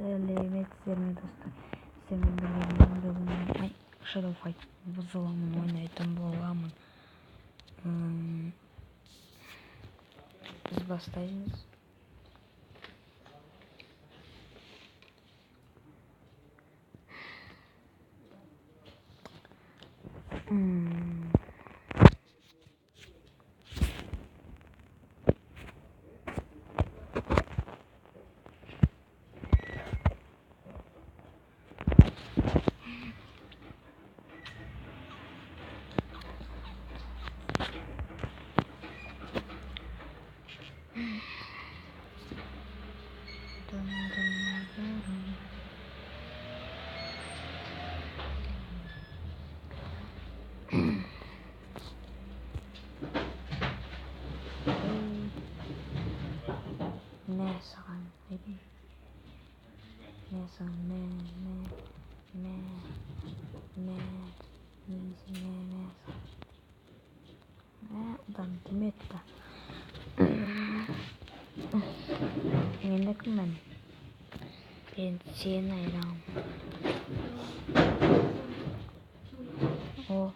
сәлеметсіздер ме достар, сіздермен бірге бүгін Shadow Fight бұзыламын ойнайтын боламын. Біз бастаймыз. Ulan Demet de. Yine ben. Ben seni ayıram. Oh.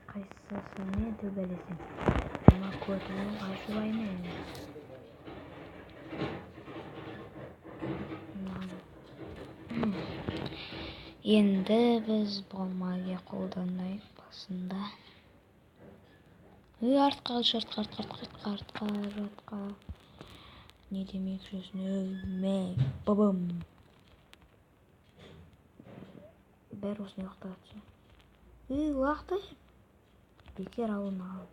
Qaysisini töbelesin. Ama kodunu açılaymayın. Endi biz bolmaga qo'ldanaylik basında. Artqa. Ne demek istiyorsun? Övme. Babam. Ber olsun vaqtı. Vaqtı. Bekar alma.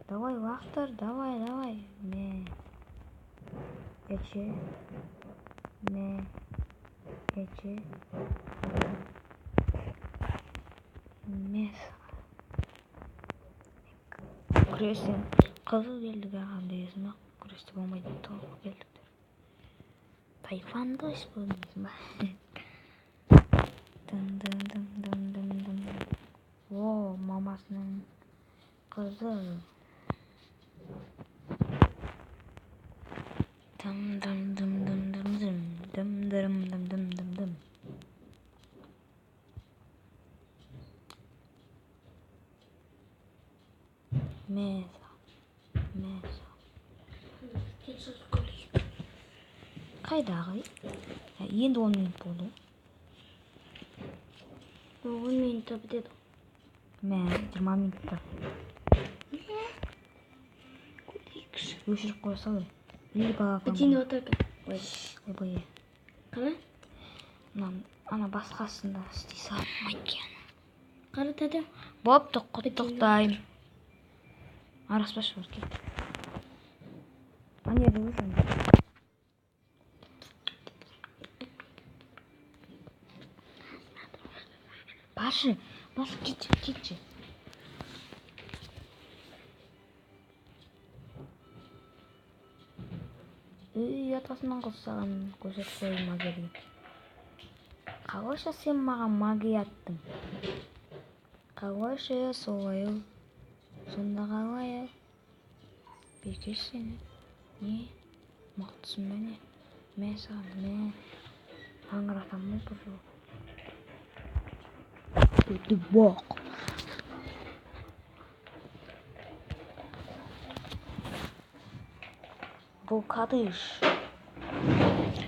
Давай, вахтер, давай. Не. Эче. Мес. Күресен. Кызыл келдик ағандайсың ба? Күресте болмайды. Толық келдіктер. Тайфандос болмайсың ба? Дым. О, мамасының kızı. Dım. Mesa. Kaydağı? Енді 10 minut oldu. 10 minut bitedi. Мен 20 minutта. Өшіріп қоя салай. Бітейін отырған. Ойбай. Қалай? Ана басқасында істей салмайды. Қаратады. Бопты, құттықтаймын. Араспашы бар кет. Ане жүрсің. Башы, кетші. Атасынан қыз саған көрсетіп қойып магия. Қалайша сен маған магия аттың? Қалайша солай? Сонда қалай? Бекеш сені. Не? Мақтысың ба не? Мен саған аңыратамын бұл жол. Көті бақ. Бұл қадыш.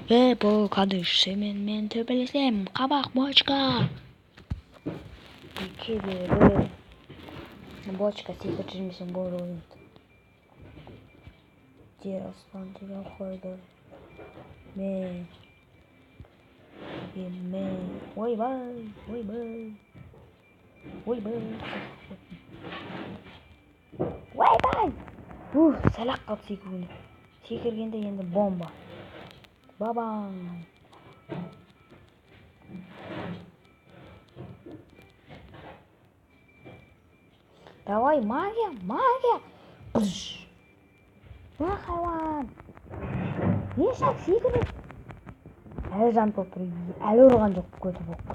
Бұл қадыш. Мен төбелесем. Қабақ бочка. Екі бері. Бочка секіріп жүрмесем болды ойын. Жер аспан деген қойды. Мен. Ойбай. ойбай. Ойбай. Салақ қалды секіруіне. Секіргенде енді бомба. Бабаң. Давай, магия, магия. Хайван. Ешак секіріп. Әлі жан толтыру. Әлі ұрған жоқ көзі боқ.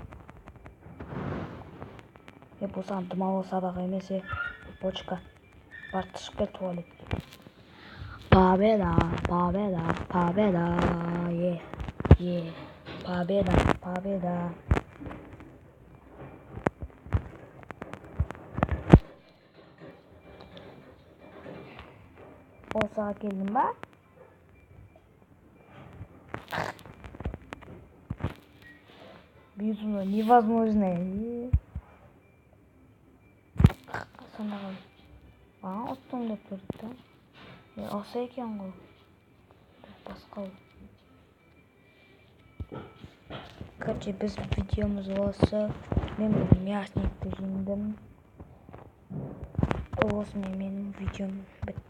Бұл саған тұмалы сабақ емес, бочка. Бар тышып кел туалетке. Победа, победа, победа. Победа, победа. Осыға келдің ба? Безумно, невозможно. Санаған. Оттың деп тұрды да. Осы екен ғой. Басқа ол. Короче, біз видеомыз осы. Мен бүгін мясникті жеңдім. Осымен менің видеом бітті.